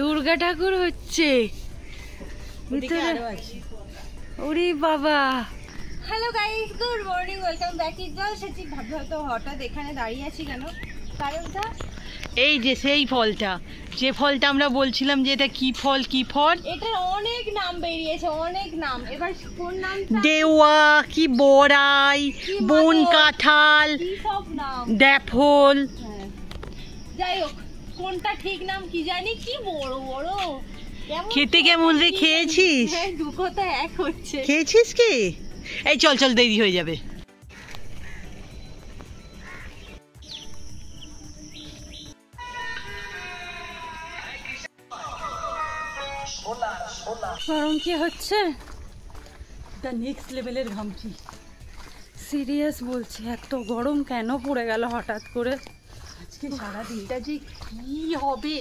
দুর্গা ঠাকুর হচ্ছে ওরে বাবা। Hello guys, good morning, welcome back to জলসেচি। ভাববে হয়তো হঠাৎ এখানে দাঁড়িয়ে আছি কেন, কারণটা এই যে সেই ফলটা, যে ফলটা আমরা বলছিলাম যে এটা কি ফল কি ফল, এটার অনেক নাম বেরিয়েছে, অনেক নাম। এবার কোন নাম? দেওয়া, কি বড়াই, বন কাঁঠাল, কি সব নাম, ড্যাফল। যাই হোক, কোনটা ঠিক নাম কি জানি। কি বড় বড়, খেতে কেমন রে? খেয়েছিস? হ্যাঁ, দুটো তো এক হচ্ছে। খেয়েছিস কি? এই চল চল, দেরি হয়ে যাবে। গরম কি হচ্ছে? এটা নেক্সট লেভেলের ঘামছি, সিরিয়াস বলছি। এত গরম কেন পড়ে গেল হঠাৎ করে? আজকে সারা দিনটা যে কি হবে।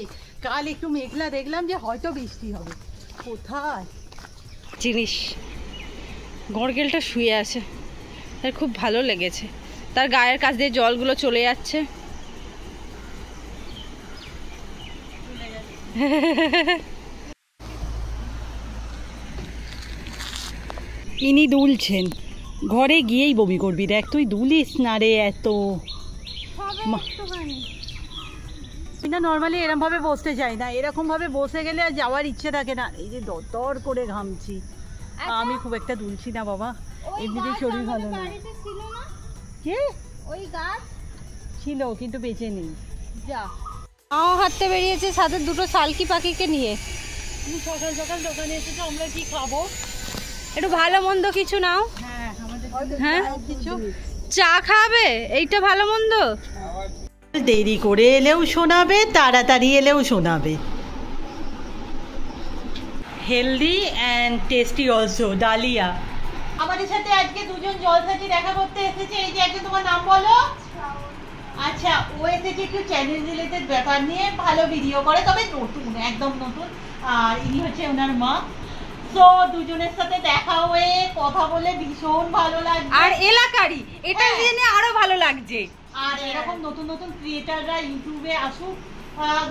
কাল একটু মেঘলা দেখলাম যে হয়তো বৃষ্টি হবে, কোথায় জিনিস। গড়গেলটা শুয়ে আছে, তার খুব ভালো লেগেছে। তার গায়ের কাছ দিয়ে জলগুলো চলে যাচ্ছে। ইনি দুলছেন, ঘরে গিয়েই বমি করবি। দেখ তুই দুলিস না রে এত। না, নর্মালি এরকম ভাবে বসতে চাই না, এরকম ভাবে বসে গেলে আর যাওয়ার ইচ্ছে থাকে না। এই যে দর করে ঘামছি। আমি খুব একটা দুলছি না বাবা, এমনিতেই শরীর ভালো না। কে? ওই গাছ ছিল কিন্তু বেঁচে নেই। যা, হাঁটতে বেরিয়েছে সাথে দুটো শালকি পাখিকে নিয়ে। তুমি সকাল সকাল দোকানে এসেছো, আমরা কি খাবো? একটু ভালো মন্দ কিছু নাও। হ্যাঁ, কিছু চা খাবে, এইটা ভালো মন্দ। দেরি করে এলেও শোনাবে, তাড়াতাড়ি এলেও শোনাবে। Healthy and tasty also. Dahlia আমাদের সাথে আজকে দুজন জলসাচি দেখা করতে এসেছে। এই যে একটা, তোমার নাম বলো? আচ্ছা, ও এসেছে একটু চ্যানেল রিলেটেড ব্যাপার নিয়ে। ভালো ভিডিও করে, তবে নতুন, একদম নতুন। আর ইনি হচ্ছে ওনার মা। তো দুজনের সাথে দেখা হয়ে কথা বলে ভীষণ ভালো লাগছে। আর এলাকারই এটা জেনে আরো ভালো লাগছে। আর এরকম নতুন নতুন ক্রিয়েটাররা ইউটিউবে আসুক,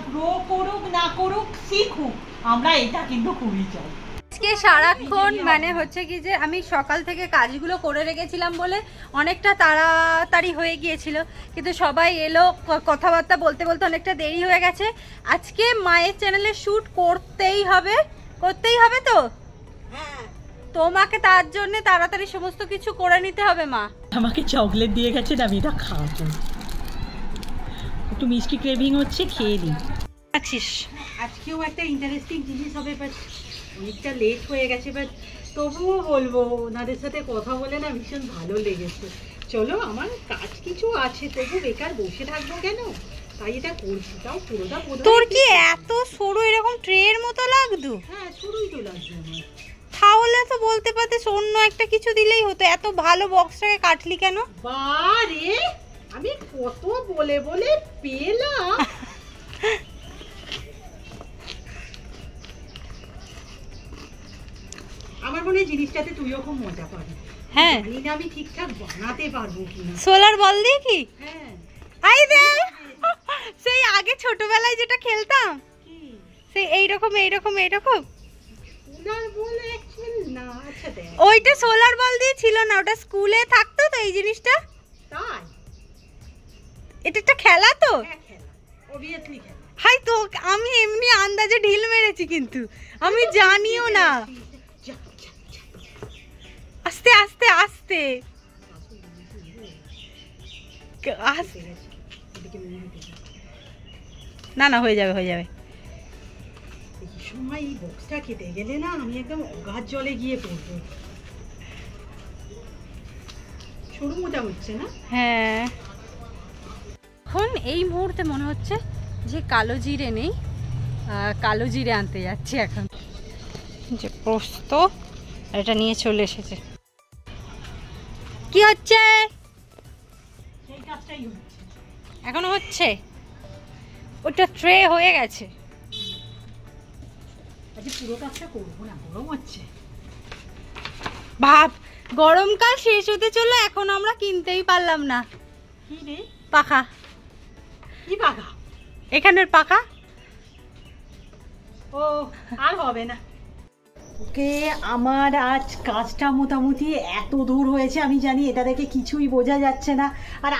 গ্রো করুক না করুক, শিখুক, আমরা এটা কিন্তু খুবই চাই। আজকে সারাক্ষণ মানে হচ্ছে কি যে আমি সকাল থেকে কাজগুলো করে রেখেছিলাম বলে অনেকটা তাড়াতাড়ি হয়ে গিয়েছিল, কিন্তু সবাই এলো, কথাবার্তা বলতে বলতে অনেকটা দেরি হয়ে গেছে। আজকে মায়ের চ্যানেলে শ্যুট করতেই হবে তো। তোমাকে তার জন্য তাড়াতাড়ি সমস্ত কিছু করে নিতে হবে। মা আমাকে চকলেট দিয়ে গেছে, আমি এটা খাবো। একটু মিষ্টি ক্রেভিং হচ্ছে, খেয়ে নিই। আছিস আজকেও একটা ইন্টারেস্টিং জিনিস হবে, বাট অনেকটা লেট হয়ে গেছে। বাট তবুও বলবো, ওনাদের সাথে কথা বলে না ভীষণ ভালো লেগেছে। চলো, আমার কাজ কিছু আছে, তবু বেকার বসে থাকবো কেন, তাই এটা করছি। তাও পুরোটা তোর কি এত সরু এরকম ট্রের মতো লাগতো? হ্যাঁ, সরুই তো লাগছে আমার। তাহলে তো বলতে পারতিস অন্য একটা কিছু দিলেই হতো। এত ভালো বক্সটাকে কাটলি কেন? বারে, আমি কত বলে বলে পেলাম। আমার মনে হয় জিনিসটাতে তুইও খুব মজা পাবি। হ্যাঁ, জানি না আমি ঠিকঠাক বানাতে পারবো কিনা। সোলার বল দিয়ে কি? হ্যাঁ, আই দেখ, সেই আগে ছোটবেলায় যেটা খেলতাম, সেই এইরকম সোলার বল অ্যাকচুয়ালি না। আচ্ছা দেখ, ওইটা সোলার বল দিয়ে ছিল না, ওটা স্কুলে থাকতো তো এই জিনিসটা। তাই এটা একটা খেলা তো। হ্যাঁ, খেলা, অবভিয়াসলি খেলা। হাই, তো আমি এমনি আন্দাজে ঢিল মেরেছি, কিন্তু আমি জানিও না। আস্তে আস্তে আস্তে না, হয়ে যাবে। এই সময় এই বক্সটা খেতে গেলে না আমি একদম অগাধ জলে গিয়ে পড়বো। সরু মোটা হচ্ছে না? হ্যাঁ, এখন এই মুহূর্তে মনে হচ্ছে যে কালো জিরে নেই, কালো জিরে আনতে যাচ্ছি এখন। যে পোস্ত এটা নিয়ে চলে এসেছে। কি হচ্ছে? সেই কাজটাই হচ্ছে এখনো হচ্ছে, ওটা ট্রে হয়ে গেছে। আজকে পুরো কাজটা করবো না, গরম হচ্ছে। ভাব, গরমকাল শেষ হতে চলো, এখন আমরা কিনতেই পারলাম না। কি রে? পাখা। কি পাখা? এখানের পাখা। ও আর হবে না। ওকে, আমার আজ কাজটা মোটামুটি এত দূর হয়েছে আমি জানি, এটা দেখে কিছুই বোঝা যাচ্ছে না। আর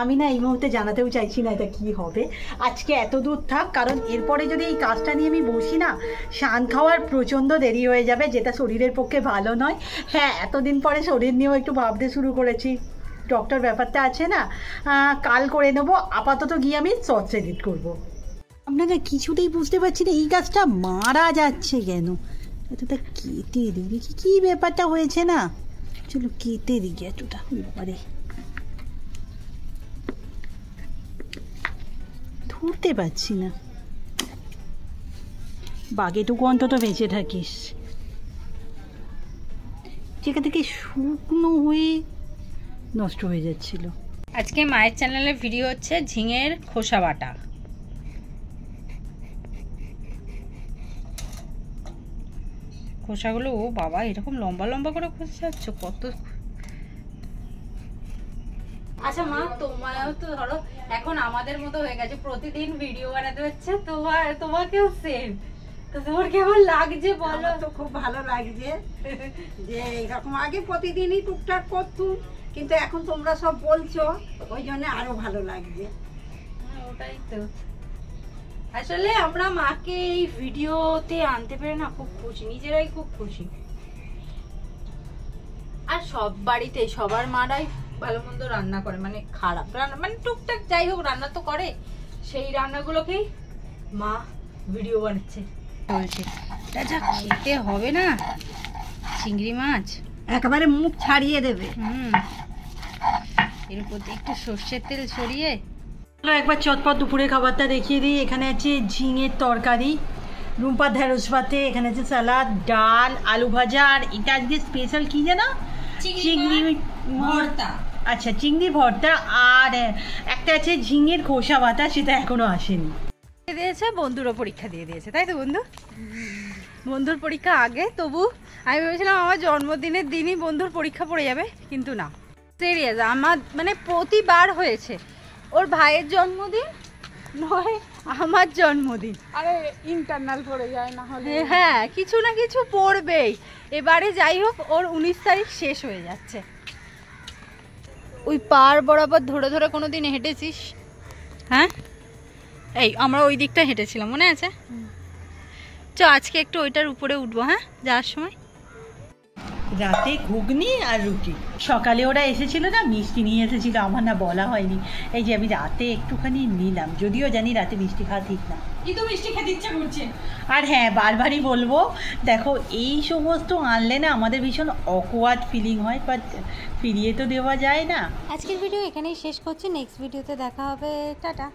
আমি না এই মুহূর্তে জানাতেও চাইছি না এটা কি হবে। আজকে এত দূর থাক, কারণ এরপরে যদি এই কাজটা নিয়ে আমি বসি না, শান খাওয়ার প্রচণ্ড দেরি হয়ে যাবে, যেটা শরীরের পক্ষে ভালো নয়। হ্যাঁ, এতদিন পরে শরীর নিয়েও একটু ভাবতে শুরু করেছি, ডক্টর ব্যাপারটা আছে না, কাল করে নেবো। আপাতত গিয়ে আমি শর্টস এডিট করবো। আপনারা কিছুতেই বুঝতে পারছি না এই গাছটা মারা যাচ্ছে কেন। এতটা কেটে দিই, দেখি কী ব্যাপারটা হয়েছে না। চলো কেটে দিই এতটা, ব্যাপারে ধরতে পারছি না। বাঘেটুকু অন্তত বেঁচে থাকিস, যেখান থেকে শুকনো হয়ে নষ্ট হয়ে যাচ্ছিল। আজকে মায়ের চ্যানেলে ভিডিও হচ্ছে ঝিঙের খোসা বাটা। খোসাগুলো, ও বাবা, এরকম লম্বা লম্বা করে খোসাচ্ছ কত। আচ্ছা মা, তোমারও তো ধরো এখন আমাদের মতো হয়ে গেছে, প্রতিদিন ভিডিও বানাতে হচ্ছে, তোমাকেও সেম। তো তোমার কেমন লাগছে বলো? তো খুব ভালো লাগছে যে এরকম আগে প্রতিদিনই টুকটাক করতুম, কিন্তু এখন তোমরা সব বলছো, ওই জন্য আরো ভালো লাগছে। ওটাই তো, আসলে আমরা মাকে এই ভিডিওতে আনতে পেরে না খুব খুশি, নিজেরাই খুব খুশি। আর সব বাড়িতে সবার মারাই ভালো মন্দ রান্না করে, মানে খারাপ রান্না, মানে টুকটাক যাই হোক রান্না তো করে, সেই রান্নাগুলোকেই মা ভিডিও বানাচ্ছে। বলছে এটা যা খেতে হবে না, চিংড়ি মাছ একেবারে মুখ ছাড়িয়ে দেবে। এর উপর দিয়ে একটু সর্ষের তেল ছড়িয়ে। চলো একবার চটপট দুপুরে খাবারটা দেখিয়ে দিই। এখানে আছে ঝিঙের তরকারি, রুম্পা ঢেঁড়স ভাতে, এখানে আছে স্যালাড, ডাল, আলু ভাজা, আর এটা আজকে স্পেশাল কি যেন, চিংড়ি ভর্তা। আচ্ছা, চিংড়ি ভর্তা, আর একটা আছে ঝিঙের খোসা বাটা, সেটা এখনো আসেনি। দিয়েছে বন্ধুরও পরীক্ষা দিয়ে দিয়েছে, তাই তো বন্ধু? বন্ধুর পরীক্ষা আগে, তবু আমি ভেবেছিলাম আমার জন্মদিনের দিনই বন্ধুর পরীক্ষা পড়ে যাবে, কিন্তু না, সিরিয়াস আমার মানে প্রতিবার হয়েছে। ওর ভাইয়ের জন্মদিন নয় আমার জন্মদিন, আরে ইন্টারনাল পড়ে যায় না হলে। হ্যাঁ, কিছু না কিছু পড়বেই। এবারে যাই হোক, ওর 19 তারিখ শেষ হয়ে যাচ্ছে। ওই পার বরাবর ধরে ধরে কোনোদিন হেঁটেছিস? হ্যাঁ, এই আমরা ওই দিকটা হেঁটেছিলাম, মনে আছে? চ আজকে একটু ওইটার উপরে উঠবো, হ্যাঁ, যাওয়ার সময়। রাতে ঘুগনি আর রুটি। সকালে ওরা এসেছিল না, মিষ্টি নিয়ে এসেছিল, আমার না বলা হয়নি। এই যে আমি রাতে একটুখানি নিলাম, যদিও জানি রাতে মিষ্টি খাওয়া ঠিক না, কিন্তু মিষ্টি খেতে ইচ্ছা করছে। আর হ্যাঁ, বারবারই বলবো, দেখো এই সমস্ত আনলে না আমাদের ভীষণ অকওয়ার্ড ফিলিং হয়, বাট ফিরিয়ে তো দেওয়া যায় না। আজকের ভিডিও এখানেই শেষ করছি, নেক্সট ভিডিওতে দেখা হবে, টাটা।